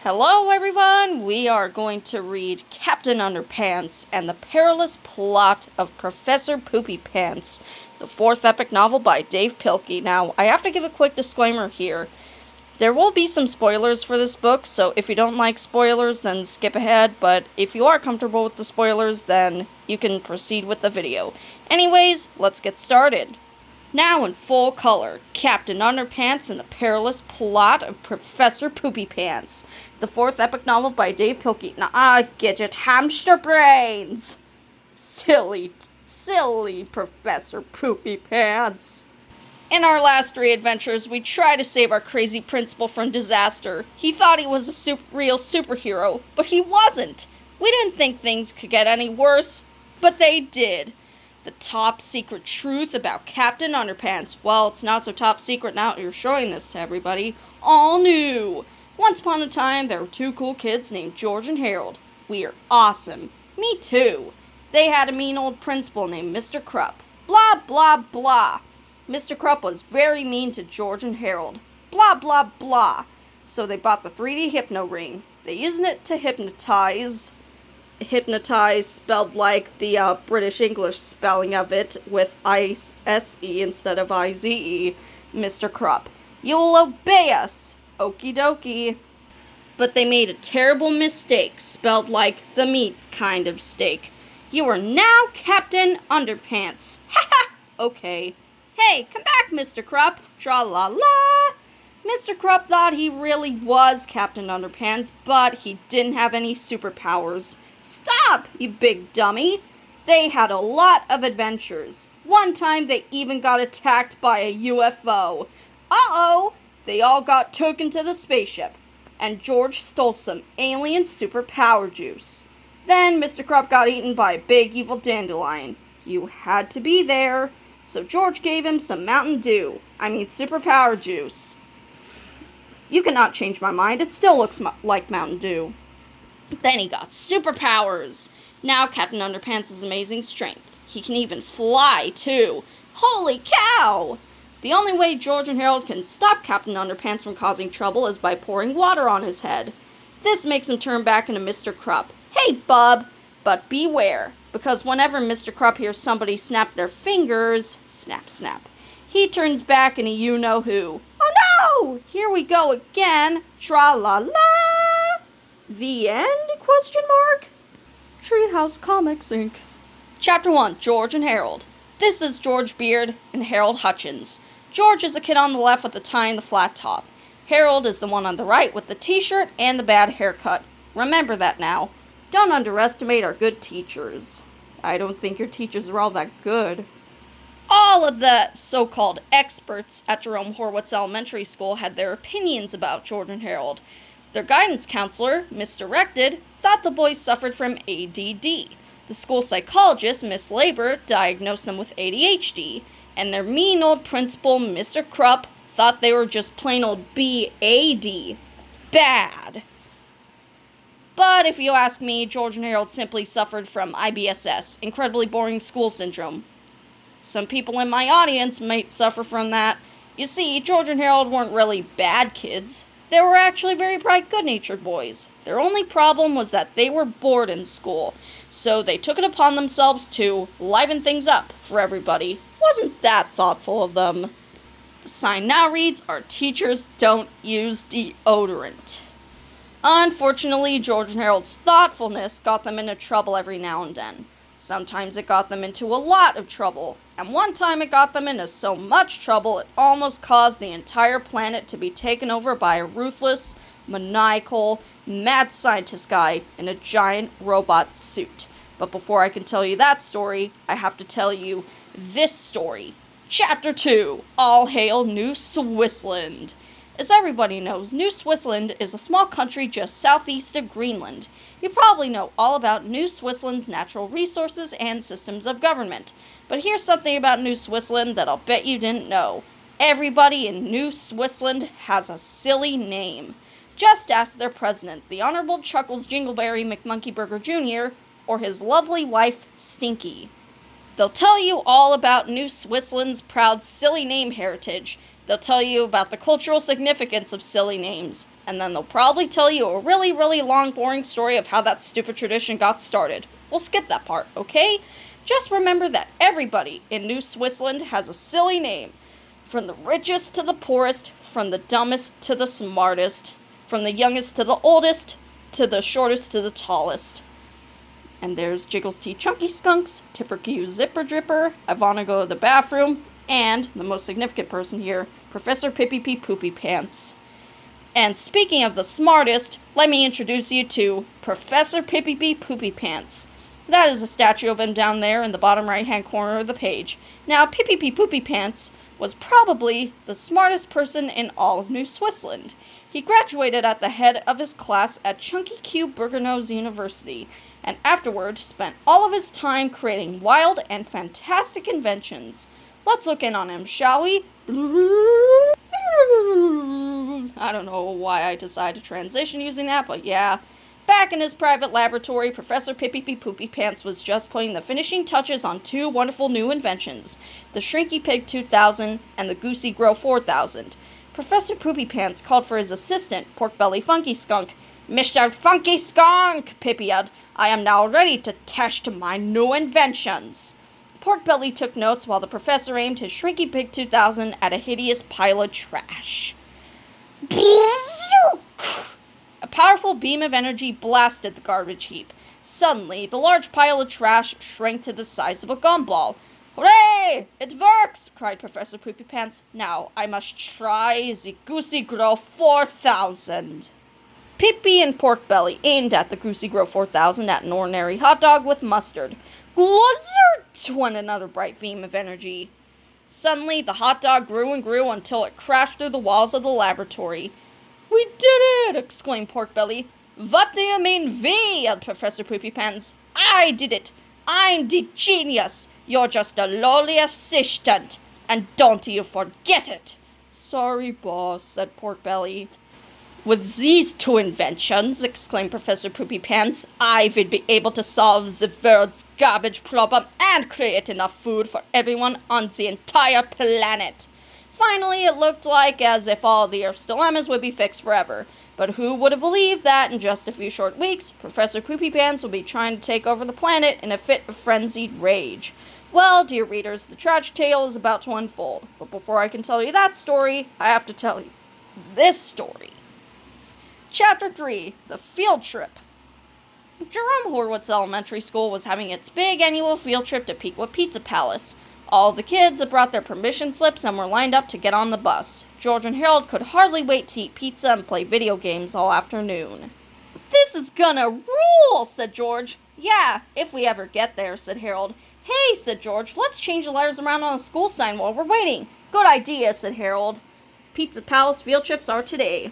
Hello everyone! We are going to read Captain Underpants and the Perilous Plot of Professor Poopy Pants, the fourth epic novel by Dav Pilkey. Now, I have to give a quick disclaimer here. There will be some spoilers for this book, so if you don't like spoilers, then skip ahead, but if you are comfortable with the spoilers, then you can proceed with the video. Anyways, let's get started. Now in full color, Captain Underpants and the Perilous Plot of Professor Poopy Pants, the fourth epic novel by Dav Pilkey. Now I get it, hamster brains! Silly Professor Poopy Pants. In our last 3 adventures, we tried to save our crazy principal from disaster. He thought he was a real superhero, but he wasn't. We didn't think things could get any worse, but they did. The top secret truth about Captain Underpants. Well, it's not so top secret now that you're showing this to everybody. All new. Once upon a time, there were 2 cool kids named George and Harold. We are awesome. Me too. They had a mean old principal named Mr. Krupp. Blah, blah, blah. Mr. Krupp was very mean to George and Harold. Blah, blah, blah. So they bought the 3D hypno ring. They used it to hypnotize spelled like the British English spelling of it with I-S-E instead of I-Z-E, Mr. Krupp. You'll obey us, okie dokie. But they made a terrible mistake, spelled like the meat kind of steak. You are now Captain Underpants. Ha ha! Okay. Hey, come back, Mr. Krupp. Tra-la-la! Mr. Krupp thought he really was Captain Underpants, but he didn't have any superpowers. Stop, you big dummy! They had a lot of adventures. One time they even got attacked by a UFO. Uh-oh! They all got taken to the spaceship. And George stole some alien superpower juice. Then Mr. Krupp got eaten by a big evil dandelion. You had to be there. So George gave him some Mountain Dew. Superpower juice. You cannot change my mind. It still looks like Mountain Dew. Then he got superpowers. Now Captain Underpants has amazing strength. He can even fly, too. Holy cow! The only way George and Harold can stop Captain Underpants from causing trouble is by pouring water on his head. This makes him turn back into Mr. Krupp. Hey, bub! But beware, because whenever Mr. Krupp hears somebody snap their fingers, snap, snap, he turns back into you-know-who. Oh no! Here we go again. Tra-la-la! The end? Treehouse Comics, Inc. Chapter 1, George and Harold. This is George Beard and Harold Hutchins. George is the kid on the left with the tie and the flat top. Harold is the one on the right with the t-shirt and the bad haircut. Remember that now. Don't underestimate our good teachers. I don't think your teachers are all that good. All of the so-called experts at Jerome Horwitz Elementary School had their opinions about George and Harold. Their guidance counselor, Misdirected, thought the boys suffered from ADD. The school psychologist, Miss Labor, diagnosed them with ADHD. And their mean old principal, Mr. Krupp, thought they were just plain old BAD. Bad. But if you ask me, George and Harold simply suffered from IBSS, incredibly boring school syndrome. Some people in my audience might suffer from that. You see, George and Harold weren't really bad kids. They were actually very bright, good-natured boys. Their only problem was that they were bored in school, so they took it upon themselves to liven things up for everybody. Wasn't that thoughtful of them? The sign now reads, "Our teachers don't use deodorant." Unfortunately, George and Harold's thoughtfulness got them into trouble every now and then. Sometimes it got them into a lot of trouble, and one time it got them into so much trouble it almost caused the entire planet to be taken over by a ruthless, maniacal, mad scientist guy in a giant robot suit. But before I can tell you that story, I have to tell you this story. Chapter 2, All Hail New Swissland. As everybody knows, New Swissland is a small country just southeast of Greenland. You probably know all about New Swissland's natural resources and systems of government. But here's something about New Swissland that I'll bet you didn't know. Everybody in New Swissland has a silly name. Just ask their president, the Honorable Chuckles Jingleberry McMonkeyburger Jr., or his lovely wife, Stinky. They'll tell you all about New Swissland's proud silly name heritage. They'll tell you about the cultural significance of silly names, and then they'll probably tell you a really, really long, boring story of how that stupid tradition got started. We'll skip that part, okay? Just remember that everybody in New Switzerland has a silly name. From the richest to the poorest, from the dumbest to the smartest, from the youngest to the oldest, to the shortest to the tallest. And there's Jiggles T. Chunky Skunks, Tipper Q. Zipper Dripper, I Wanna Go to the Bathroom, and, the most significant person here, Professor Pippy P. Poopy Pants. And speaking of the smartest, let me introduce you to Professor Pippy P. Poopy Pants. That is a statue of him down there in the bottom right-hand corner of the page. Now, Pippy P. Poopy Pants was probably the smartest person in all of New Switzerland. He graduated at the head of his class at Chunky Q. Burgernose University, and afterward spent all of his time creating wild and fantastic inventions. Let's look in on him, shall we? I don't know why I decided to transition using that, but yeah. Back in his private laboratory, Professor Pippy P. Poopy Pants was just putting the finishing touches on two wonderful new inventions, the Shrinky Pig 2000 and the Goosey Grow 4000. Professor Poopy Pants called for his assistant, Pork Belly Funky Skunk. "Mr. Funky Skunk," Pippy yelled, "I am now ready to test my new inventions." Pork Belly took notes while the professor aimed his Shrinky Pig 2000 at a hideous pile of trash. A powerful beam of energy blasted the garbage heap. Suddenly, the large pile of trash shrank to the size of a gumball. "Hooray! It works!" cried Professor Poopy Pants. "Now I must try the Goosey Grow 4000. Pippy and Pork Belly aimed at the Goosey Grow 4000 at an ordinary hot dog with mustard. Glazert! Went another bright beam of energy. Suddenly, the hot dog grew and grew until it crashed through the walls of the laboratory. "We did it!" exclaimed Pork Belly. "What do you mean, we?" yelled Professor Poopy Pants. "I did it! I'm the genius! You're just a lowly assistant! And don't you forget it!" "Sorry, boss," said Pork Belly. "With these two inventions," exclaimed Professor Poopy Pants, "I will be able to solve the world's garbage problem and create enough food for everyone on the entire planet." Finally, it looked like as if all the Earth's dilemmas would be fixed forever. But who would have believed that in just a few short weeks, Professor Poopy Pants would be trying to take over the planet in a fit of frenzied rage? Well, dear readers, the tragic tale is about to unfold. But before I can tell you that story, I have to tell you this story. Chapter 3, The Field Trip. Jerome Horwitz Elementary School was having its big annual field trip to Pequot Pizza Palace. All the kids had brought their permission slips and were lined up to get on the bus. George and Harold could hardly wait to eat pizza and play video games all afternoon. "This is gonna rule," said George. "Yeah, if we ever get there," said Harold. "Hey," said George, "let's change the letters around on a school sign while we're waiting." "Good idea," said Harold. Pizza Palace field trips are today.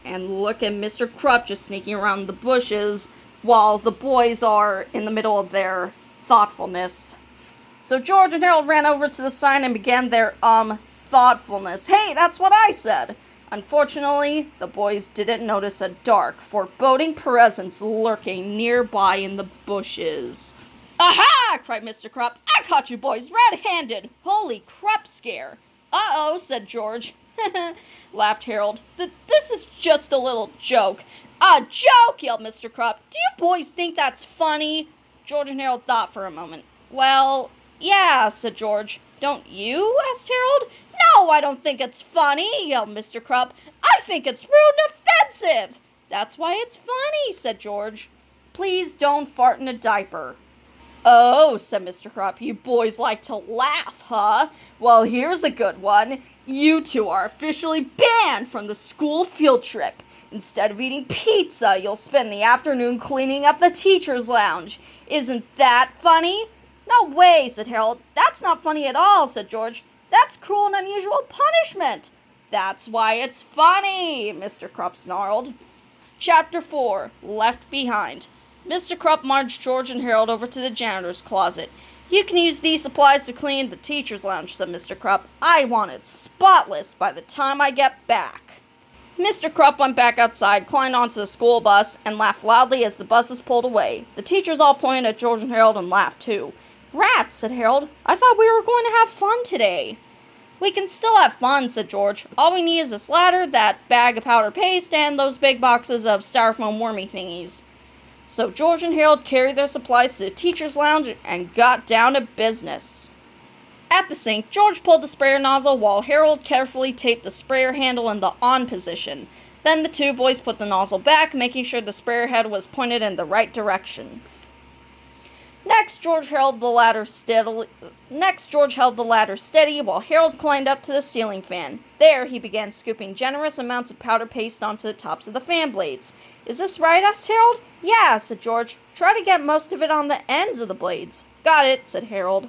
And look at Mr. Krupp just sneaking around the bushes while the boys are in the middle of their thoughtfulness. So George and Harold ran over to the sign and began their, thoughtfulness. "Hey, that's what I said!" Unfortunately, the boys didn't notice a dark, foreboding presence lurking nearby in the bushes. "Aha!" cried Mr. Krupp. "I caught you boys red-handed! Holy crap scare!" "Uh-oh," said George. Laughed Harold. "This is just a little joke." "A joke!" yelled Mr. Krupp. "Do you boys think that's funny?" George and Harold thought for a moment. "Well, yeah," said George. "Don't you?" asked Harold. "No, I don't think it's funny," yelled Mr. Krupp. "I think it's rude and offensive." "That's why it's funny," said George. "Please don't fart in a diaper." "Oh," said Mr. Krupp, "you boys like to laugh, huh? Well, here's a good one. You two are officially banned from the school field trip. Instead of eating pizza, you'll spend the afternoon cleaning up the teacher's lounge. Isn't that funny?" "No way," said Harold. "That's not funny at all," said George. "That's cruel and unusual punishment." "That's why it's funny," Mr. Krupp snarled. Chapter 4, Left Behind. Mr. Krupp marched George and Harold over to the janitor's closet. "You can use these supplies to clean the teacher's lounge," said Mr. Krupp. "I want it spotless by the time I get back." Mr. Krupp went back outside, climbed onto the school bus, and laughed loudly as the buses pulled away. The teachers all pointed at George and Harold and laughed too. "Rats," said Harold. "I thought we were going to have fun today." We can still have fun, said George. All we need is this ladder, that bag of powder paste, and those big boxes of styrofoam wormy thingies. So George and Harold carried their supplies to the teacher's lounge and got down to business. At the sink, George pulled the sprayer nozzle while Harold carefully taped the sprayer handle in the on position. Then the two boys put the nozzle back, making sure the sprayer head was pointed in the right direction. Next, George held the ladder steady while Harold climbed up to the ceiling fan. There, he began scooping generous amounts of powder paste onto the tops of the fan blades. Is this right? Asked Harold. Yeah, said George. Try to get most of it on the ends of the blades. Got it, said Harold.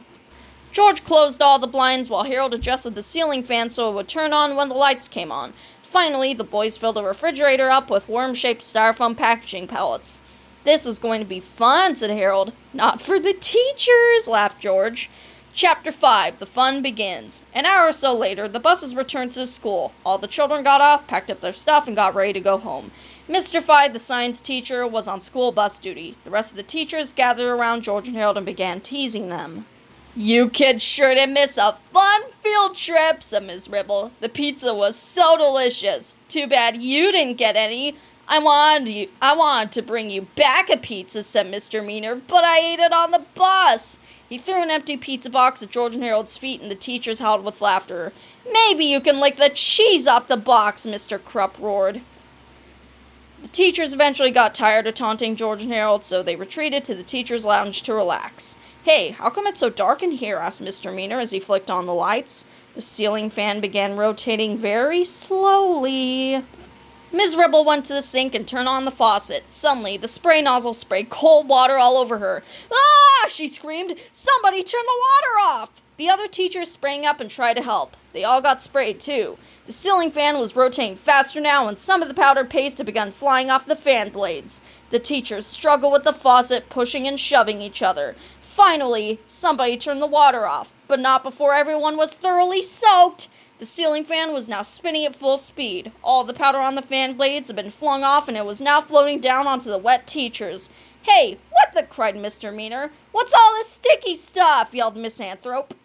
George closed all the blinds while Harold adjusted the ceiling fan so it would turn on when the lights came on. Finally, the boys filled the refrigerator up with worm-shaped styrofoam packaging pellets. This is going to be fun, said Harold. Not for the teachers, laughed George. Chapter 5, The Fun Begins. An hour or so later, the buses returned to the school. All the children got off, packed up their stuff, and got ready to go home. Mystified, the science teacher, was on school bus duty. The rest of the teachers gathered around George and Harold and began teasing them. You kids sure did miss a fun field trip, said Ms. Ribble. The pizza was so delicious. Too bad you didn't get any. I wanted to bring you back a pizza, said Mr. Meaner, but I ate it on the bus. He threw an empty pizza box at George and Harold's feet, and the teachers howled with laughter. Maybe you can lick the cheese off the box, Mr. Krupp roared. The teachers eventually got tired of taunting George and Harold, so they retreated to the teacher's lounge to relax. Hey, how come it's so dark in here? Asked Mr. Meaner as he flicked on the lights. The ceiling fan began rotating very slowly. Ms. Ribble went to the sink and turned on the faucet. Suddenly, the spray nozzle sprayed cold water all over her. Ah! She screamed. Somebody turn the water off! The other teachers sprang up and tried to help. They all got sprayed, too. The ceiling fan was rotating faster now, and some of the powder paste had begun flying off the fan blades. The teachers struggled with the faucet, pushing and shoving each other. Finally, somebody turned the water off, but not before everyone was thoroughly soaked. The ceiling fan was now spinning at full speed. All the powder on the fan blades had been flung off, and it was now floating down onto the wet teachers. Hey, what the? Cried Mr. Meaner. What's all this sticky stuff? Yelled Miss Anthrope.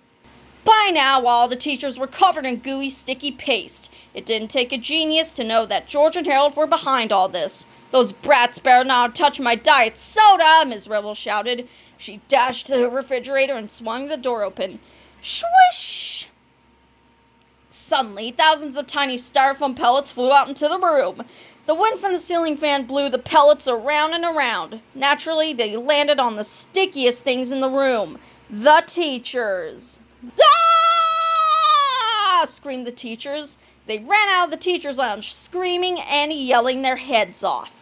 By now, all the teachers were covered in gooey, sticky paste. It didn't take a genius to know that George and Harold were behind all this. Those brats better not touch my diet soda, Ms. Ribble shouted. She dashed to the refrigerator and swung the door open. Swish! Suddenly, thousands of tiny styrofoam pellets flew out into the room. The wind from the ceiling fan blew the pellets around and around. Naturally, they landed on the stickiest things in the room. The teachers. Ah! Screamed the teachers. They ran out of the teacher's lounge, screaming and yelling their heads off.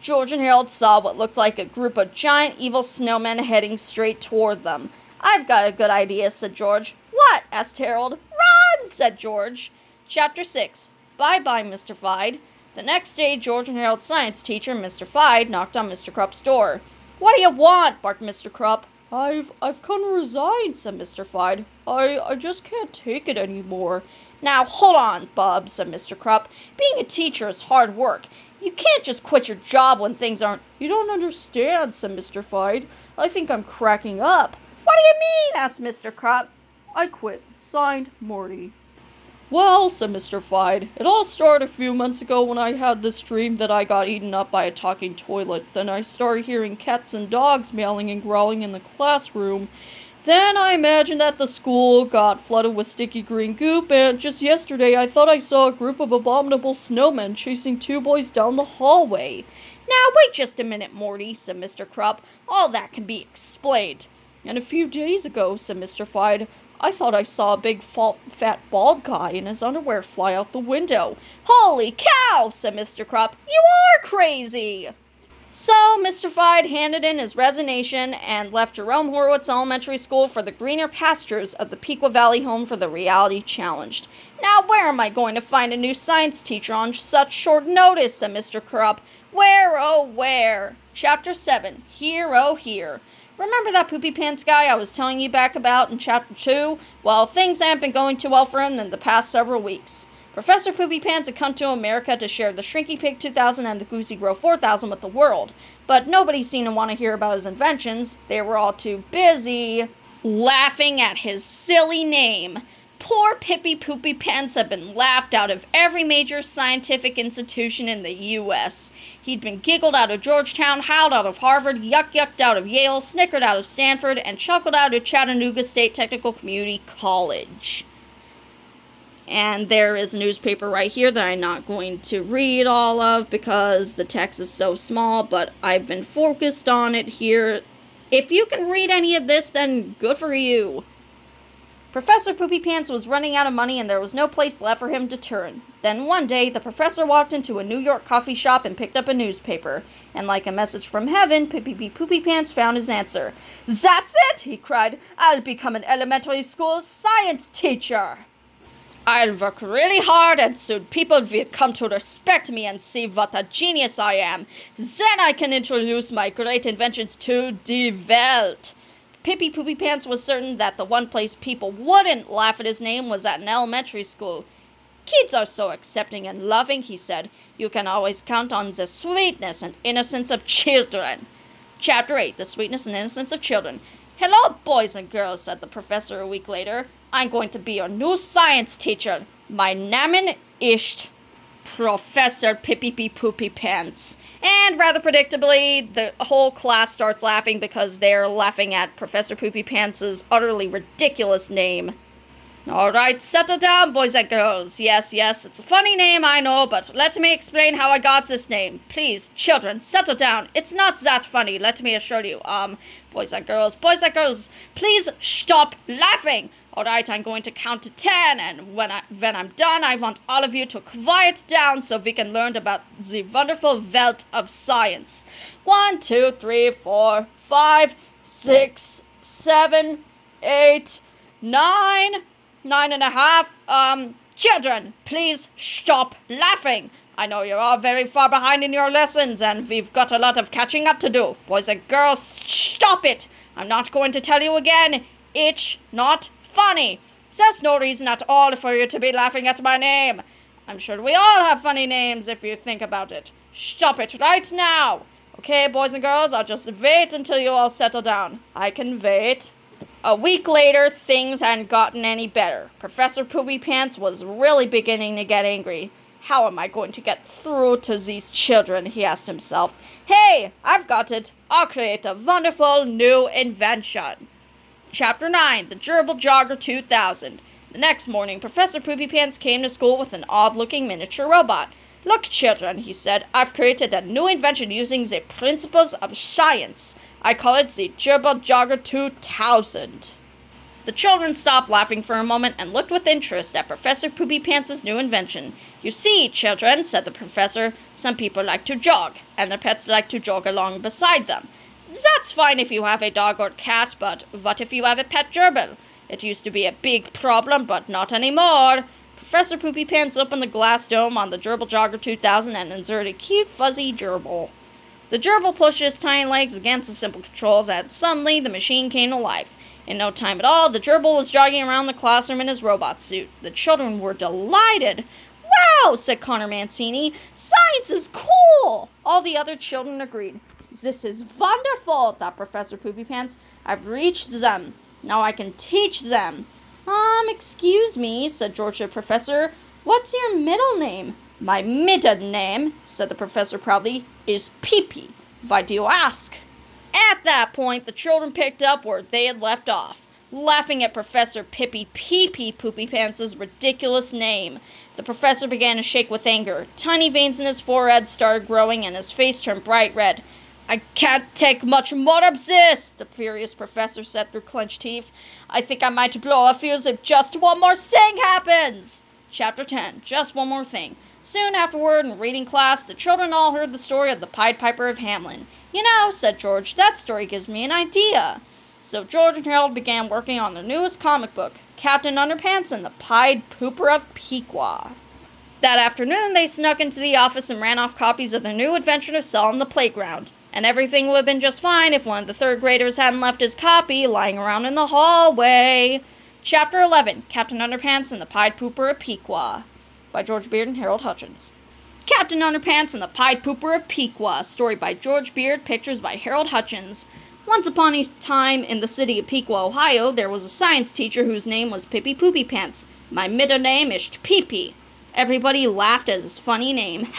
George and Harold saw what looked like a group of giant evil snowmen heading straight toward them. I've got a good idea, said George. What? Asked Harold. Run, said George. Chapter 6. Bye-bye, Mr. Fide. The next day, George and Harold's science teacher, Mr. Fide, knocked on Mr. Krupp's door. What do you want? Barked Mr. Krupp. I've kind of resigned, said Mr. Fide. I just can't take it anymore. Now, hold on, bub, said Mr. Krupp. Being a teacher is hard work. You can't just quit your job when things aren't... You don't understand, said Mr. Fide. I think I'm cracking up. What do you mean? Asked Mr. Krupp. I quit. Signed, Morty. Well, said Mr. Fide, it all started a few months ago when I had this dream that I got eaten up by a talking toilet. Then I started hearing cats and dogs meowing and growling in the classroom. Then I imagined that the school got flooded with sticky green goop, and just yesterday I thought I saw a group of abominable snowmen chasing two boys down the hallway. Now, wait just a minute, Morty, said Mr. Krupp. All that can be explained. And a few days ago, said Mr. Fide, I thought I saw a big, fat, bald guy in his underwear fly out the window. Holy cow, said Mr. Krupp. You are crazy! So, Mr. Fide handed in his resignation and left Jerome Horowitz Elementary School for the greener pastures of the Pequot Valley home for the reality challenged. Now, where am I going to find a new science teacher on such short notice, said Mr. Krupp. Where, oh, where? Chapter 7, Here, oh, here. Remember that Poopy Pants guy I was telling you back about in Chapter 2? Well, things haven't been going too well for him in the past several weeks. Professor Poopy Pants had come to America to share the Shrinky Pig 2000 and the Goosey Grow 4000 with the world, but nobody seemed to want to hear about his inventions. They were all too busy laughing at his silly name. Poor Poopy Pants had been laughed out of every major scientific institution in the U.S. He'd been giggled out of Georgetown, howled out of Harvard, yucked out of Yale, snickered out of Stanford, and chuckled out of Chattanooga State Technical Community College. And there is a newspaper right here that I'm not going to read all of because the text is so small, but I've been focused on it here. If you can read any of this, then good for you. Professor Poopy Pants was running out of money and there was no place left for him to turn. Then one day, the professor walked into a New York coffee shop and picked up a newspaper. And like a message from heaven, Poopy Pants found his answer. "That's it!" he cried. "I'll become an elementary school science teacher. I'll work really hard and soon people will come to respect me and see what a genius I am. Then I can introduce my great inventions to the world." Poopy Pants was certain that the one place people wouldn't laugh at his name was at an elementary school. "Kids are so accepting and loving," he said. "You can always count on the sweetness and innocence of children." Chapter 8, The Sweetness and Innocence of Children. "Hello, boys and girls," said the professor a week later. "I'm going to be your new science teacher. My name is Professor Poopy Pants." And rather predictably, the whole class starts laughing because they're laughing at Professor Poopy Pants' utterly ridiculous name. "All right, settle down, boys and girls. Yes, it's a funny name, I know, but let me explain how I got this name. Please, children, settle down. It's not that funny, let me assure you. Boys and girls, please stop laughing. All right, I'm going to count to 10, and when I'm done, I want all of you to quiet down so we can learn about the wonderful world of science. 1, 2, 3, 4, 5, 6, 7, 8, 9, 9.5. Children, please stop laughing. I know you're all very far behind in your lessons, and we've got a lot of catching up to do. Boys and girls, stop it. I'm not going to tell you again. It's not funny. There's no reason at all for you to be laughing at my name. I'm sure we all have funny names if you think about it. Stop it right now. Okay, boys and girls, I'll just wait until you all settle down. I can wait." A week later, things hadn't gotten any better. Professor Poopy Pants was really beginning to get angry. "How am I going to get through to these children?" he asked himself. "Hey, I've got it. I'll create a wonderful new invention." Chapter 9, The Gerbil Jogger 2000. The next morning, Professor Poopy Pants came to school with an odd-looking miniature robot. "Look, children," he said, "I've created a new invention using the principles of science. I call it the Gerbil Jogger 2000. The children stopped laughing for a moment and looked with interest at Professor Poopy Pants' new invention. "You see, children," said the professor, "some people like to jog, and their pets like to jog along beside them. That's fine if you have a dog or cat, but what if you have a pet gerbil? It used to be a big problem, but not anymore." Professor Poopy Pants opened the glass dome on the Gerbil Jogger 2000 and inserted a cute, fuzzy gerbil. The gerbil pushed his tiny legs against the simple controls, and suddenly the machine came to life. In no time at all, the gerbil was jogging around the classroom in his robot suit. The children were delighted. "Wow," said Connor Mancini, "science is cool!" All the other children agreed. "This is wonderful," thought Professor Poopy Pants. "I've reached them. Now I can teach them." Excuse me," said George the professor. "What's your middle name?" "My middle name," said the professor proudly, "is Peepy. Why do you ask?" At that point, the children picked up where they had left off, laughing at Professor Poopy Pants' ridiculous name. The professor began to shake with anger. Tiny veins in his forehead started growing, and his face turned bright red. "I can't take much more of this," the furious professor said through clenched teeth. "I think I might blow a fuse if just one more thing happens." Chapter 10, Just One More Thing. Soon afterward, in reading class, the children all heard the story of the Pied Piper of Hamelin. "You know," said George, "that story gives me an idea." So George and Harold began working on their newest comic book, Captain Underpants and the Pied Pooper of Pequot. That afternoon, they snuck into the office and ran off copies of their new adventure to sell on the playground. And everything would have been just fine if one of the third graders hadn't left his copy lying around in the hallway. Chapter 11, Captain Underpants and the Pied Pooper of Pequot, by George Beard and Harold Hutchins. Captain Underpants and the Pied Pooper of Pequot, story by George Beard, pictures by Harold Hutchins. Once upon a time in the city of Pequot, Ohio, there was a science teacher whose name was Poopy Pants. My middle name is Poopy." Everybody laughed at his funny name.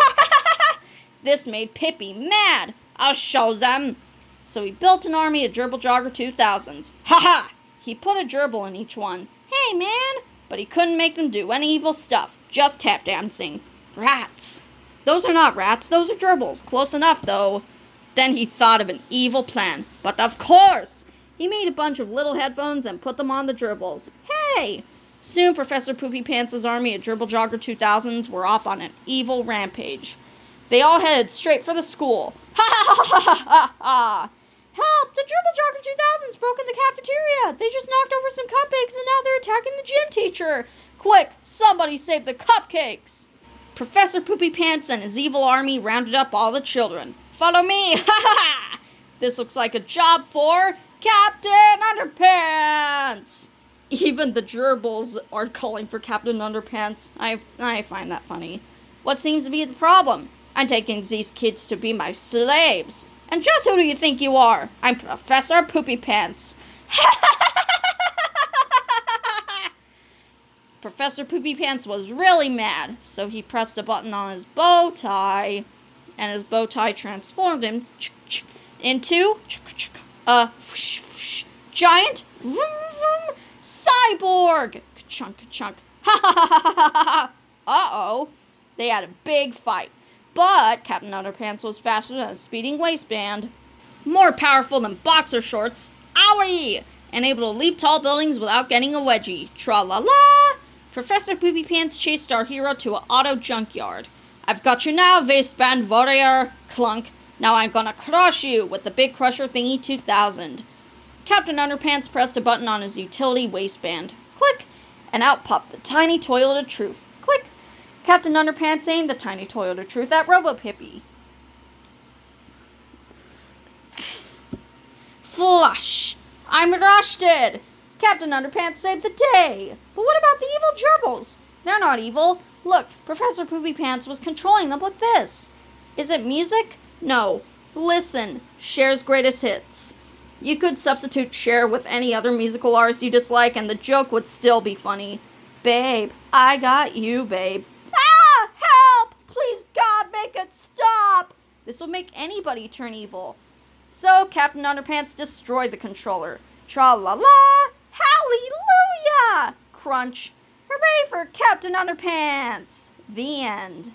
This made Poopy mad. "I'll show them." So he built an army of Gerbil Jogger 2000s. Ha ha! He put a gerbil in each one. Hey, man! But he couldn't make them do any evil stuff. Just tap dancing. Rats. Those are not rats, those are gerbils. Close enough, though. Then he thought of an evil plan. But of course! He made a bunch of little headphones and put them on the gerbils. Hey! Soon Professor Poopy Pants' army of Gerbil Jogger 2000s were off on an evil rampage. They all headed straight for the school. Ha ha ha ha ha ha ha! Help! The Gerbil Jogger 2000s broke in the cafeteria! They just knocked over some cupcakes and now they're attacking the gym teacher! Quick! Somebody save the cupcakes! Professor Poopy Pants and his evil army rounded up all the children. Follow me! Ha ha ha! This looks like a job for Captain Underpants! Even the gerbils are calling for Captain Underpants. I find that funny. What seems to be the problem? I'm taking these kids to be my slaves. And just who do you think you are? I'm Professor Poopy Pants. Professor Poopy Pants was really mad, so he pressed a button on his bow tie, and his bow tie transformed him into a giant cyborg. Ka-chunk, ka-chunk. Uh-oh. They had a big fight. But Captain Underpants was faster than a speeding waistband, more powerful than boxer shorts, owie, and able to leap tall buildings without getting a wedgie. Tra-la-la! Professor Poopy Pants chased our hero to an auto junkyard. I've got you now, waistband warrior. Clunk. Now I'm gonna crush you with the Big Crusher Thingy 2000. Captain Underpants pressed a button on his utility waistband. Click! And out popped the tiny toilet of truth. Click! Captain Underpants aimed the tiny toilet of truth at Robo-Pippy. Flush! I'm roasted! Captain Underpants saved the day! But what about the evil gerbils? They're not evil. Look, Professor Poopy Pants was controlling them with this. Is it music? No. Listen, Cher's greatest hits. You could substitute Cher with any other musical artist you dislike and the joke would still be funny. Babe, I got you, babe. Ah! Help! Please, God, make it stop! This will make anybody turn evil. So, Captain Underpants destroyed the controller. Tra-la-la! Hallelujah! Crunch. Hooray for Captain Underpants! The end.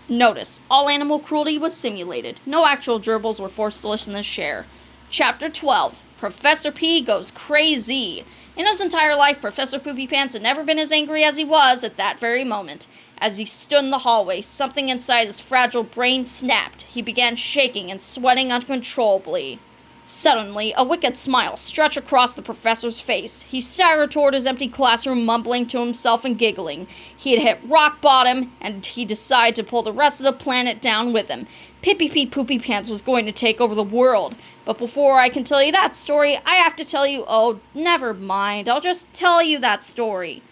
Notice, all animal cruelty was simulated. No actual gerbils were forced to listen to Cher. Chapter 12. Professor P goes crazy. In his entire life, Professor Poopy Pants had never been as angry as he was at that very moment. As he stood in the hallway, something inside his fragile brain snapped. He began shaking and sweating uncontrollably. Suddenly, a wicked smile stretched across the professor's face. He staggered toward his empty classroom, mumbling to himself and giggling. He had hit rock bottom, and he decided to pull the rest of the planet down with him. Poopy Pants was going to take over the world. But before I can tell you that story, I have to tell you, never mind. I'll just tell you that story.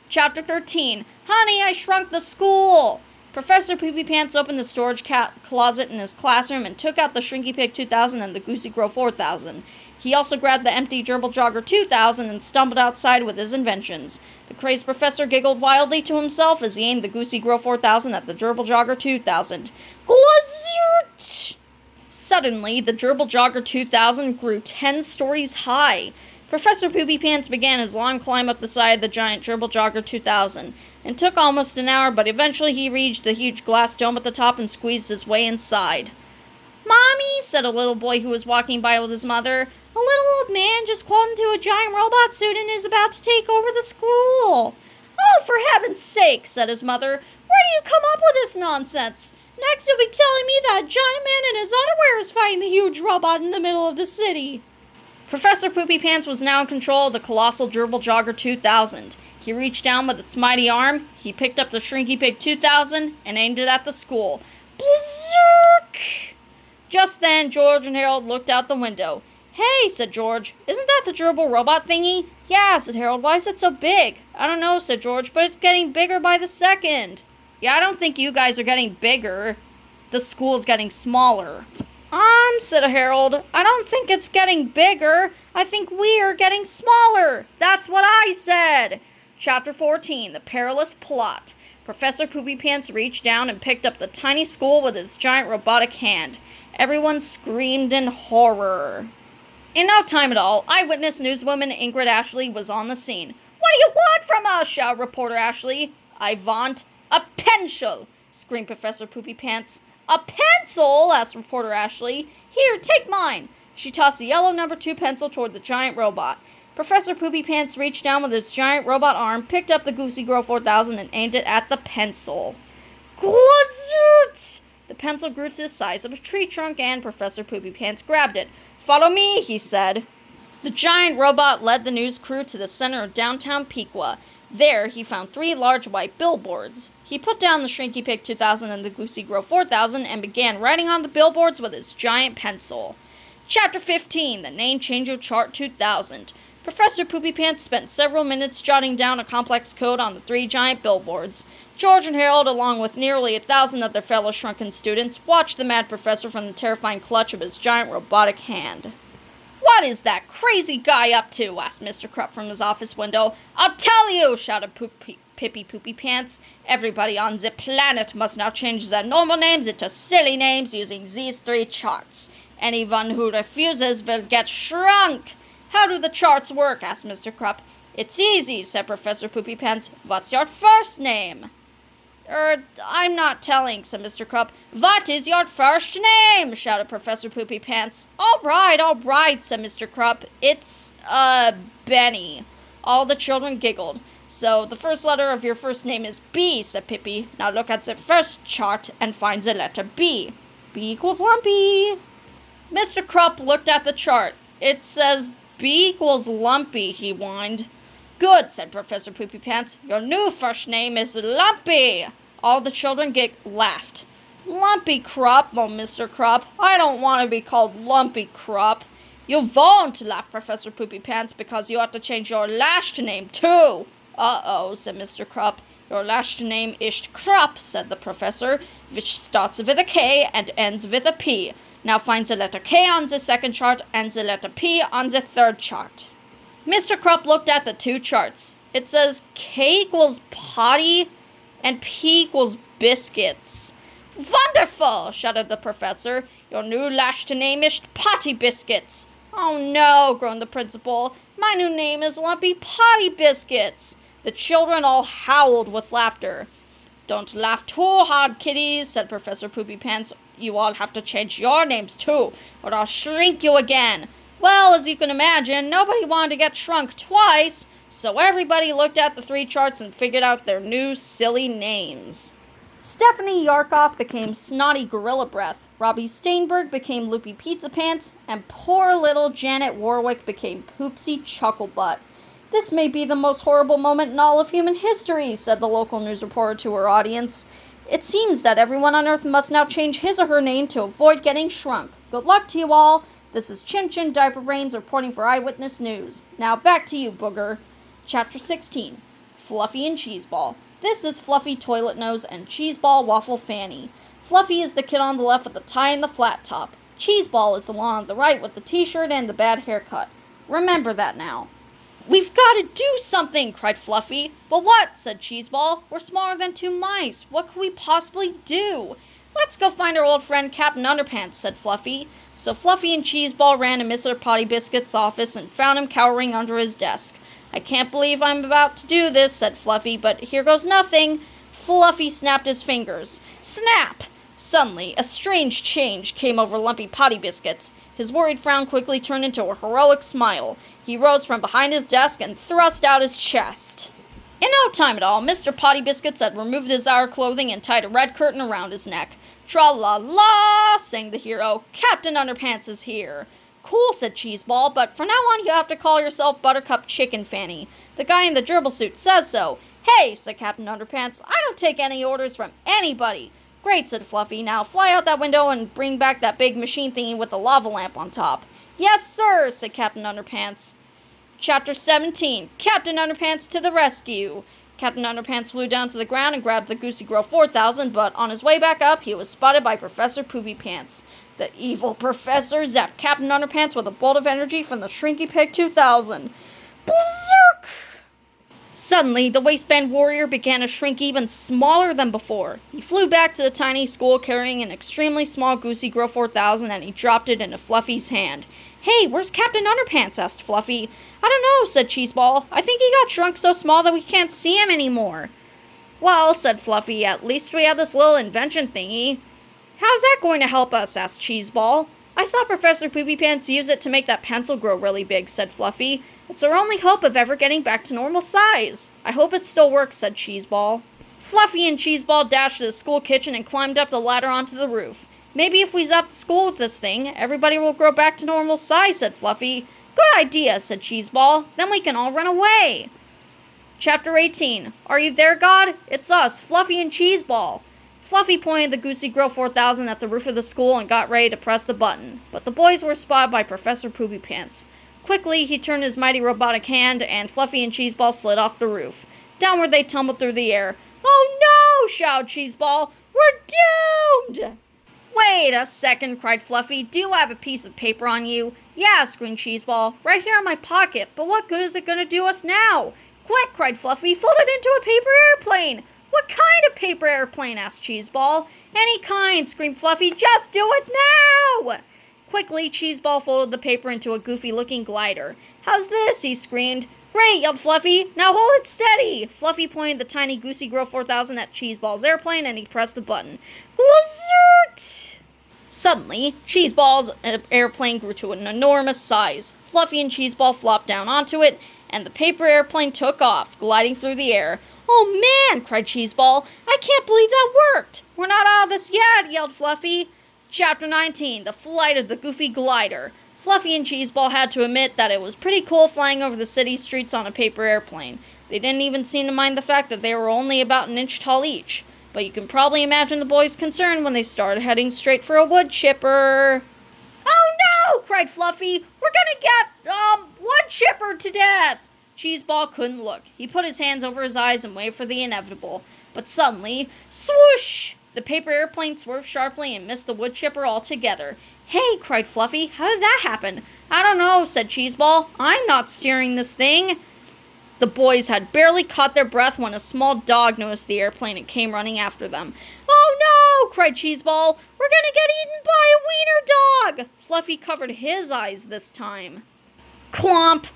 Chapter 13. Honey, I shrunk the school! Professor Poopy Pants opened the storage closet in his classroom and took out the Shrinky Pig 2000 and the Goosey Grow 4000. He also grabbed the empty Gerbil Jogger 2000 and stumbled outside with his inventions. The crazed professor giggled wildly to himself as he aimed the Goosey Grow 4000 at the Gerbil Jogger 2000. Glazert! Suddenly, the Gerbil Jogger 2000 grew 10 stories high. Professor Poopy Pants began his long climb up the side of the giant Gerbil Jogger 2000. It took almost an hour, but eventually he reached the huge glass dome at the top and squeezed his way inside. Mommy, said a little boy who was walking by with his mother, a little old man just crawled into a giant robot suit and is about to take over the school. Oh, for heaven's sake, said his mother. Where do you come up with this nonsense? Next you'll be telling me that giant man in his underwear is fighting the huge robot in the middle of the city. Professor Poopy Pants was now in control of the colossal Gerbil Jogger 2000. He reached down with its mighty arm, he picked up the Shrinky Pig 2000, and aimed it at the school. Blizzark! Just then, George and Harold looked out the window. Hey, said George, isn't that the gerbil robot thingy? Yeah, said Harold, why is it so big? I don't know, said George, but it's getting bigger by the second. Yeah, I don't think you guys are getting bigger. The school's getting smaller. Said Harold, I don't think it's getting bigger. I think we are getting smaller. That's what I said. Chapter 14, The Perilous Plot. Professor Poopy Pants reached down and picked up the tiny school with his giant robotic hand. Everyone screamed in horror. In no time at all, eyewitness newswoman Ingrid Ashley was on the scene. "What do you want from us?" shouted reporter Ashley. "I want a pencil," screamed Professor Poopy Pants. "A pencil?" asked reporter Ashley. "Here, take mine." She tossed the yellow number 2 pencil toward the giant robot. Professor Poopy Pants reached down with his giant robot arm, picked up the Goosey Girl 4000, and aimed it at the pencil. Gwazoot! The pencil grew to the size of a tree trunk, and Professor Poopy Pants grabbed it. "Follow me," he said. The giant robot led the news crew to the center of downtown Pequa. There, he found 3 large white billboards. He put down the Shrinky Pig 2000 and the Goosey Girl 4000 and began writing on the billboards with his giant pencil. Chapter 15, The Name Changer Chart 2000. Professor Poopy Pants spent several minutes jotting down a complex code on the 3 giant billboards. George and Harold, along with nearly 1,000 of their fellow shrunken students, watched the mad professor from the terrifying clutch of his giant robotic hand. "What is that crazy guy up to?" asked Mr. Krupp from his office window. "I'll tell you," shouted Pippy Poopy Pants. "Everybody on the planet must now change their normal names into silly names using these 3 charts. Anyone who refuses will get shrunk." "How do the charts work?" asked Mr. Krupp. "It's easy," said Professor Poopy Pants. "What's your first name?" I'm not telling," said Mr. Krupp. "What is your first name?" shouted Professor Poopy Pants. All right, said Mr. Krupp. "It's, Benny." All the children giggled. "So, the first letter of your first name is B," said Pippy. "Now look at the first chart and find the letter B. B equals Lumpy." Mr. Krupp looked at the chart. "It says B equals Lumpy," he whined. "Good," said Professor Poopy Pants. "Your new first name is Lumpy." All the children laughed. "Lumpy Krupp," moaned Mr. Krupp. "I don't want to be called Lumpy Krupp." "You won't," laughed Professor Poopy Pants, "because you have to change your last name, too." "Uh-oh," said Mr. Krupp. "Your last name is Krupp," said the professor, "which starts with a K and ends with a P. Now find the letter K on the second chart and the letter P on the third chart." Mr. Krupp looked at the 2 charts. "It says K equals potty and P equals biscuits." "Wonderful!" shouted the professor. "Your new last name is Potty Biscuits." "Oh no," groaned the principal. "My new name is Lumpy Potty Biscuits." The children all howled with laughter. "Don't laugh too hard, kiddies," said Professor Poopy Pants. "You all have to change your names too, or I'll shrink you again." Well, as you can imagine, nobody wanted to get shrunk twice, so everybody looked at the 3 charts and figured out their new silly names. Stephanie Yarkoff became Snotty Gorilla Breath, Robbie Steinberg became Loopy Pizza Pants, and poor little Janet Warwick became Poopsie Chucklebutt. "This may be the most horrible moment in all of human history," said the local news reporter to her audience. "It seems that everyone on Earth must now change his or her name to avoid getting shrunk. Good luck to you all. This is Chim Chim Diaper Brains reporting for Eyewitness News. Now back to you, Booger." Chapter 16, Fluffy and Cheeseball. This is Fluffy Toilet Nose and Cheeseball Waffle Fanny. Fluffy is the kid on the left with the tie and the flat top. Cheeseball is the one on the right with the t-shirt and the bad haircut. Remember that now. "We've got to do something," cried Fluffy. "But what?" said Cheeseball. "We're smaller than 2 mice. What could we possibly do?" "Let's go find our old friend Captain Underpants," said Fluffy. So Fluffy and Cheeseball ran to Mr. Potty Biscuit's office and found him cowering under his desk. "I can't believe I'm about to do this," said Fluffy, "but here goes nothing." Fluffy snapped his fingers. Snap! Suddenly, a strange change came over Lumpy Potty Biscuits. His worried frown quickly turned into a heroic smile. He rose from behind his desk and thrust out his chest. In no time at all, Mr. Potty Biscuits had removed his outer clothing and tied a red curtain around his neck. "Tra-la-la!" sang the hero. "Captain Underpants is here." "Cool," said Cheeseball, "but from now on you have to call yourself Buttercup Chicken Fanny. The guy in the gerbil suit says so." "Hey," said Captain Underpants, "I don't take any orders from anybody." "Great," said Fluffy. "Now fly out that window and bring back that big machine thingy with the lava lamp on top." "Yes, sir," said Captain Underpants. Chapter 17, Captain Underpants to the Rescue. Captain Underpants flew down to the ground and grabbed the Goosey Girl 4000, but on his way back up, he was spotted by Professor Poopy Pants. The evil professor zapped Captain Underpants with a bolt of energy from the Shrinky Pig 2000. Berserk! Suddenly, the waistband warrior began to shrink even smaller than before. He flew back to the tiny school carrying an extremely small Goosey Girl 4000 and he dropped it into Fluffy's hand. "Hey, where's Captain Underpants?" asked Fluffy. "I don't know," said Cheeseball. "I think he got shrunk so small that we can't see him anymore." "Well," said Fluffy, "at least we have this little invention thingy." "How's that going to help us?" asked Cheeseball. "I saw Professor Poopy Pants use it to make that pencil grow really big," said Fluffy. "It's our only hope of ever getting back to normal size." "I hope it still works," said Cheeseball. Fluffy and Cheeseball dashed to the school kitchen and climbed up the ladder onto the roof. "Maybe if we zap the school with this thing, everybody will grow back to normal size," said Fluffy. "Good idea," said Cheeseball. "Then we can all run away." Chapter 18. Are you there, God? It's us, Fluffy and Cheeseball. Fluffy pointed the Goosey Girl 4000 at the roof of the school and got ready to press the button, but the boys were spotted by Professor Poopy Pants. Quickly, he turned his mighty robotic hand, and Fluffy and Cheeseball slid off the roof. Downward they tumbled through the air. "Oh no!" shouted Cheeseball. "We're doomed!" "Wait a second," cried Fluffy. "Do you have a piece of paper on you?" "Yeah," screamed Cheeseball. "Right here in my pocket. But what good is it going to do us now?" "Quick!" cried Fluffy. "Fold it into a paper airplane!" "What kind of paper airplane?" asked Cheeseball. "Any kind," screamed Fluffy. "Just do it now!" Quickly, Cheeseball folded the paper into a goofy-looking glider. "How's this?" he screamed. "Great!" yelled Fluffy. "Now hold it steady!" Fluffy pointed the tiny Goosey Girl 4000 at Cheeseball's airplane, and he pressed the button. Glazert! Suddenly, Cheeseball's airplane grew to an enormous size. Fluffy and Cheeseball flopped down onto it, and the paper airplane took off, gliding through the air. "Oh man!" cried Cheeseball. "I can't believe that worked!" "We're not out of this yet!" yelled Fluffy. Chapter 19. The Flight of the Goofy Glider. Fluffy and Cheeseball had to admit that it was pretty cool flying over the city streets on a paper airplane. They didn't even seem to mind the fact that they were only about an inch tall each. But you can probably imagine the boys' concern when they started heading straight for a wood chipper. "Oh no!" cried Fluffy. "We're gonna get, wood chippered to death!" Cheeseball couldn't look. He put his hands over his eyes and waited for the inevitable. But suddenly, swoosh! The paper airplane swerved sharply and missed the wood chipper altogether. "Hey!" cried Fluffy. "How did that happen?" "I don't know," said Cheeseball. "I'm not steering this thing." The boys had barely caught their breath when a small dog noticed the airplane and came running after them. "Oh no!" cried Cheeseball. "We're gonna get eaten by a wiener dog!" Fluffy covered his eyes this time. Clomp!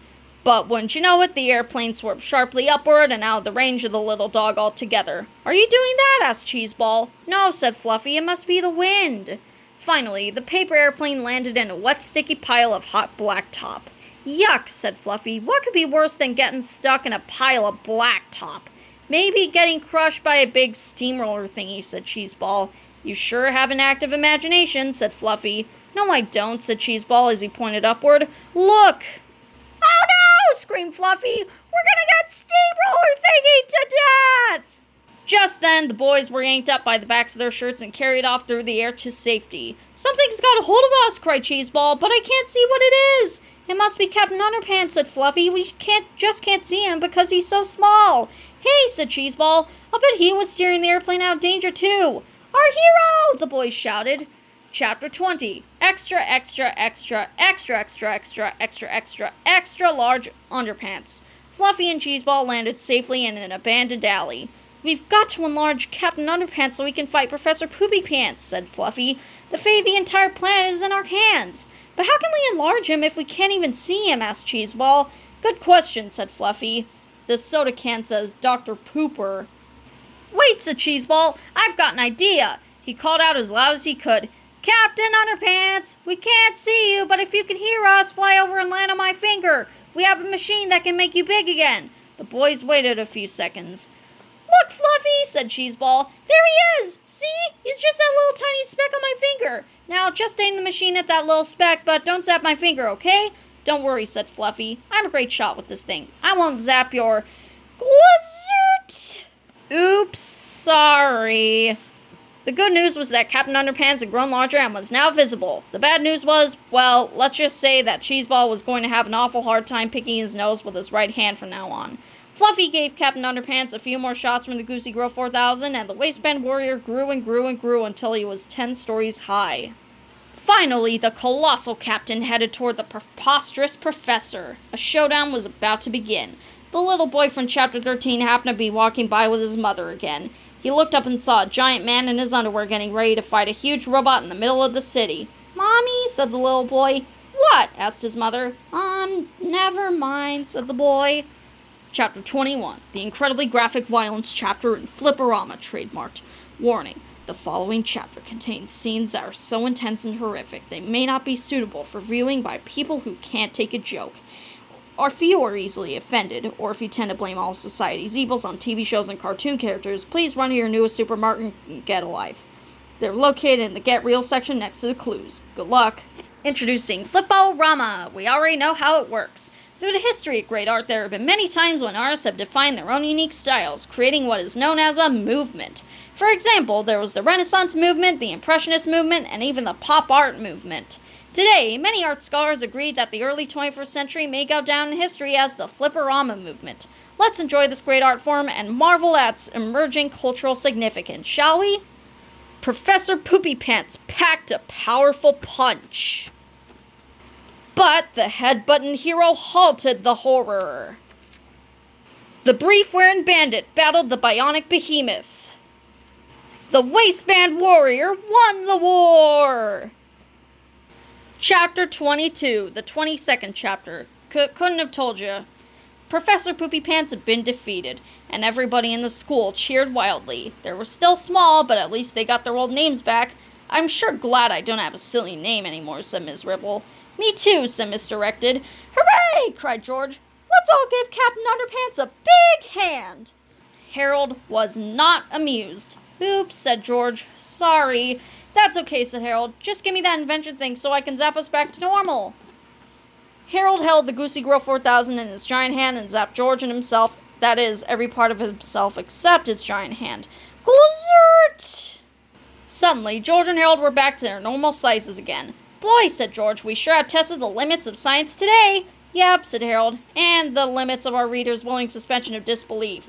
But wouldn't you know it, the airplane swerved sharply upward and out of the range of the little dog altogether. "Are you doing that?" asked Cheeseball. "No," said Fluffy. "It must be the wind." Finally, the paper airplane landed in a wet, sticky pile of hot blacktop. "Yuck," said Fluffy. "What could be worse than getting stuck in a pile of blacktop?" "Maybe getting crushed by a big steamroller thingy," said Cheeseball. "You sure have an active imagination," said Fluffy. "No, I don't," said Cheeseball as he pointed upward. "Look!" "Oh no!" screamed Fluffy. "We're gonna get steamroller thingy to death!" Just then, the boys were yanked up by the backs of their shirts and carried off through the air to safety. "Something's got a hold of us!" cried Cheeseball, "but I can't see what it is!" "It must be Captain Underpants," said Fluffy. "We just can't see him because he's so small." "Hey," said Cheeseball, "I'll bet he was steering the airplane out of danger too." "Our hero!" the boys shouted. Chapter 20. Extra, extra, extra, extra, extra, extra, extra, extra, extra large underpants. Fluffy and Cheeseball landed safely in an abandoned alley. "We've got to enlarge Captain Underpants so we can fight Professor Poopy Pants," said Fluffy. "The fate of the entire planet is in our hands." "But how can we enlarge him if we can't even see him?" asked Cheeseball. "Good question," said Fluffy. "This soda can says Dr. Pooper." "Wait," said Cheeseball. "I've got an idea." He called out as loud as he could. "Captain Underpants, we can't see you, but if you can hear us, fly over and land on my finger. We have a machine that can make you big again." The boys waited a few seconds. "Look, Fluffy," said Cheeseball. "There he is! See? He's just that little tiny speck on my finger. Now, just aim the machine at that little speck, but don't zap my finger, okay?" "Don't worry," said Fluffy. "I'm a great shot with this thing. I won't zap your... Glazert!" "Oops, sorry." The good news was that Captain Underpants had grown larger and was now visible. The bad news was, well, let's just say that Cheeseball was going to have an awful hard time picking his nose with his right hand from now on. Fluffy gave Captain Underpants a few more shots from the Goosey Girl 4000, and the waistband warrior grew and grew and grew until he was 10 stories high. Finally, the colossal captain headed toward the preposterous professor. A showdown was about to begin. The little boy from chapter 13 happened to be walking by with his mother again. He looked up and saw a giant man in his underwear getting ready to fight a huge robot in the middle of the city. "Mommy," said the little boy. "What?" asked his mother. Never mind," said the boy. Chapter 21, the incredibly graphic violence chapter in Flipperama, trademarked. Warning, the following chapter contains scenes that are so intense and horrific they may not be suitable for viewing by people who can't take a joke. Or if you are easily offended, or if you tend to blame all society's evils on TV shows and cartoon characters, please run to your newest supermarket and get a life. They're located in the Get Real section next to the clues. Good luck. Introducing Flippo-Rama. We already know how it works. Through the history of great art, there have been many times when artists have defined their own unique styles, creating what is known as a movement. For example, there was the Renaissance movement, the Impressionist movement, and even the pop art movement. Today, many art scholars agree that the early 21st century may go down in history as the Flipperama movement. Let's enjoy this great art form and marvel at its emerging cultural significance, shall we? Professor Poopy Pants packed a powerful punch. But the head-button hero halted the horror. The brief-wearing bandit battled the bionic behemoth. The waistband warrior won the war! Chapter 22, the 22nd chapter. Couldn't have told you. Professor Poopy Pants had been defeated, and everybody in the school cheered wildly. They were still small, but at least they got their old names back. "I'm sure glad I don't have a silly name anymore," said Ms. Ribble. "Me too," said Mr. Rected. "Hooray!" cried George. "Let's all give Captain Underpants a big hand." Harold was not amused. "Oops," said George. "Sorry." "That's okay," said Harold. "Just give me that invention thing so I can zap us back to normal." Harold held the Goosey Girl 4000 in his giant hand and zapped George and himself, that is, every part of himself except his giant hand. Glazert! Suddenly, George and Harold were back to their normal sizes again. "Boy," said George, "we sure have tested the limits of science today." "Yep," said Harold, "and the limits of our readers' willing suspension of disbelief."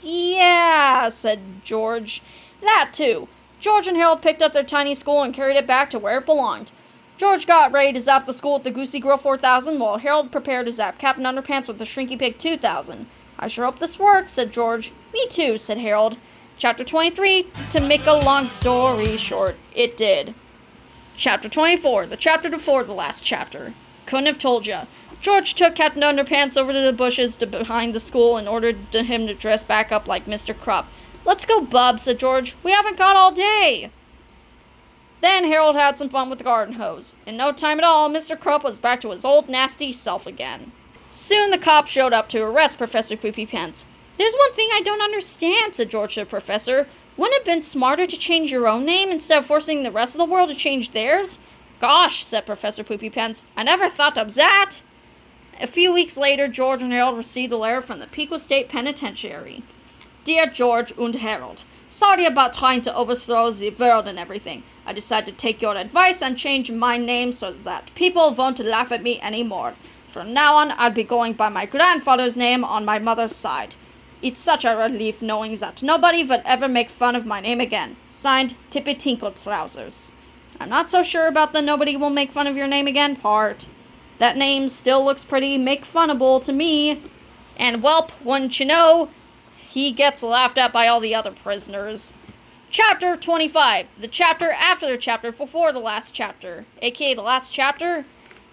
Yeah," said George. "That too." George and Harold picked up their tiny school and carried it back to where it belonged. George got ready to zap the school with the Goosey Girl 4000, while Harold prepared to zap Captain Underpants with the Shrinky Pig 2000. "I sure hope this works," said George. "Me too," said Harold. Chapter 23, to make a long story short, it did. Chapter 24, the chapter before the last chapter. Couldn't have told ya. George took Captain Underpants over to the bushes behind the school and ordered him to dress back up like Mr. Krupp. "Let's go, Bub," said George. "We haven't got all day." Then Harold had some fun with the garden hose. In no time at all, Mr. Krupp was back to his old nasty self again. Soon the cop showed up to arrest Professor Poopy Pants. "There's one thing I don't understand," said George to the professor. "Wouldn't it have been smarter to change your own name instead of forcing the rest of the world to change theirs?" "Gosh," said Professor Poopy Pants, "I never thought of that." A few weeks later, George and Harold received a letter from the Pico State Penitentiary. "Dear George and Harold, sorry about trying to overthrow the world and everything. I decided to take your advice and change my name so that people won't laugh at me anymore. From now on, I'll be going by my grandfather's name on my mother's side. It's such a relief knowing that nobody will ever make fun of my name again. Signed, Tippy Tinkle Trousers." I'm not so sure about the "nobody will make fun of your name again" part. That name still looks pretty make-funnable to me. And whelp, wouldn't you know, he gets laughed at by all the other prisoners. Chapter 25, the chapter after the chapter before the last chapter, aka the last chapter.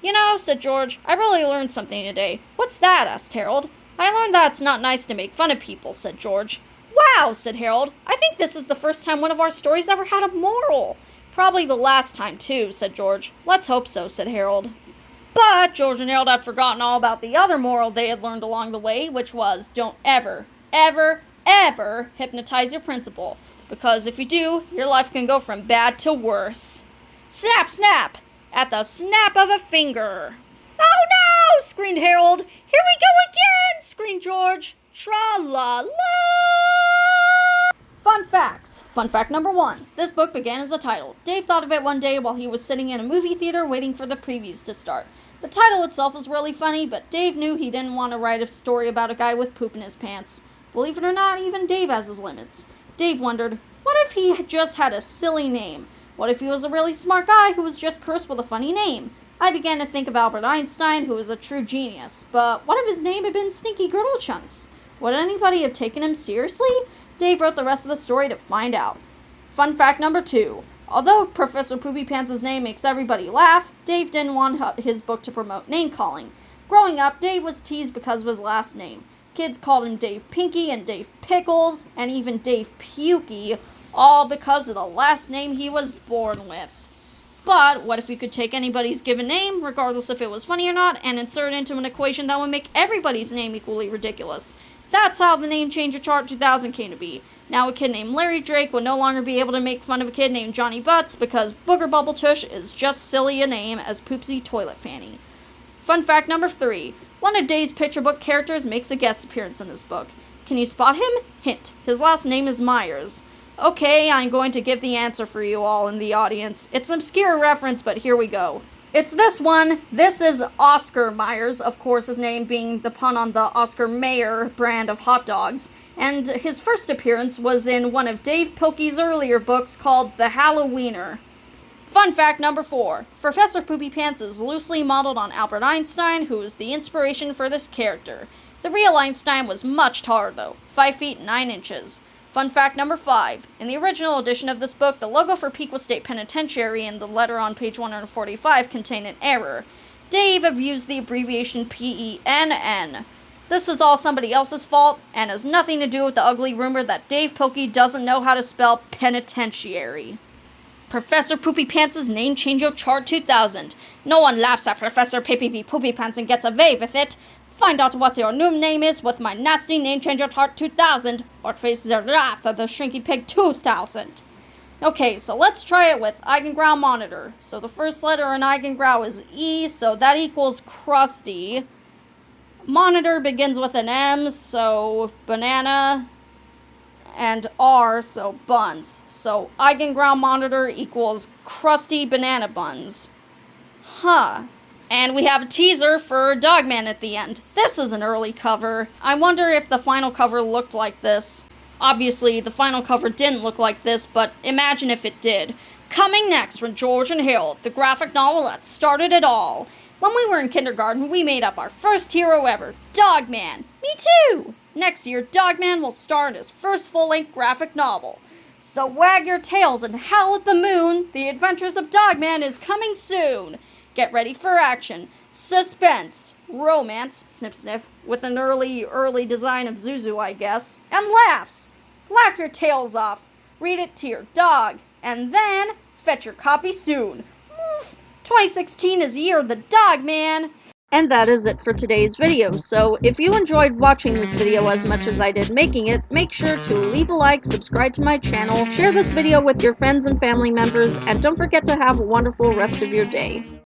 "You know," said George, "I really learned something today." "What's that?" asked Harold. "I learned that it's not nice to make fun of people," said George. "Wow," said Harold. "I think this is the first time one of our stories ever had a moral." "Probably the last time, too," said George. "Let's hope so," said Harold. But George and Harold had forgotten all about the other moral they had learned along the way, which was, don't ever, ever, ever hypnotize your principal. Because if you do, your life can go from bad to worse. Snap, snap! At the snap of a finger. "Oh no!" screamed Harold. "Here we go again!" screamed George. Tra-la-la! Fun facts. Fun fact number 1. This book began as a title. Dave thought of it one day while he was sitting in a movie theater waiting for the previews to start. The title itself was really funny, but Dave knew he didn't want to write a story about a guy with poop in his pants. Believe it or not, even Dave has his limits. Dave wondered, what if he just had a silly name? What if he was a really smart guy who was just cursed with a funny name? I began to think of Albert Einstein, who was a true genius, but what if his name had been Stinky Girdle Chunks? Would anybody have taken him seriously? Dave wrote the rest of the story to find out. Fun fact number 2. Although Professor Poopy Pants' name makes everybody laugh, Dave didn't want his book to promote name-calling. Growing up, Dave was teased because of his last name. Kids called him Dav Pilkey and Dave Pickles, and even Dav Pilkey, all because of the last name he was born with. But what if you could take anybody's given name, regardless if it was funny or not, and insert it into an equation that would make everybody's name equally ridiculous? That's how the Name Changer Chart 2000 came to be. Now a kid named Larry Drake would no longer be able to make fun of a kid named Johnny Butts because Booger Bubble Tush is just silly a name as Poopsy Toilet Fanny. Fun fact number 3. One of Dave's picture book characters makes a guest appearance in this book. Can you spot him? Hint. His last name is Myers. Okay, I'm going to give the answer for you all in the audience. It's an obscure reference, but here we go. It's this one. This is Oscar Myers, of course his name being the pun on the Oscar Mayer brand of hot dogs. And his first appearance was in one of Dav Pilkey's earlier books called The Halloweener. Fun fact number 4. Professor Poopy Pants is loosely modeled on Albert Einstein, who is the inspiration for this character. The real Einstein was much taller though, 5 feet 9 inches. Fun fact number 5. In the original edition of this book, the logo for Pequot State Penitentiary and the letter on page 145 contain an error. Dave used the abbreviation PENN. This is all somebody else's fault, and has nothing to do with the ugly rumor that Dav Pilkey doesn't know how to spell penitentiary. Professor Poopy Pants' Name Changer Chart 2000. No one laughs at Professor Poopy Pants and gets away with it. Find out what your new name is with my nasty Name Changer Chart 2000, or face the wrath of the Shrinky Pig 2000. Okay, so let's try it with Eigengrau Monitor. So the first letter in Eigengrau is E, so that equals crusty. Monitor begins with an M, so banana, and R, so buns. So Eigengrau Monitor equals crusty banana buns. Huh. And we have a teaser for Dogman at the end. This is an early cover. I wonder if the final cover looked like this. Obviously, the final cover didn't look like this, but imagine if it did. Coming next from George and Harold, the graphic novel that started it all. When we were in kindergarten, we made up our first hero ever, Dogman. Me too! Next year, Dogman will star in his first full-length graphic novel. So wag your tails and howl at the moon. The Adventures of Dogman is coming soon. Get ready for action, suspense, romance, snip sniff, with an early design of Zuzu, I guess, and laughs. Laugh your tails off, read it to your dog, and then fetch your copy soon. Oof, 2016 is the year of the dog, man. And that is it for today's video, so if you enjoyed watching this video as much as I did making it, make sure to leave a like, subscribe to my channel, share this video with your friends and family members, and don't forget to have a wonderful rest of your day.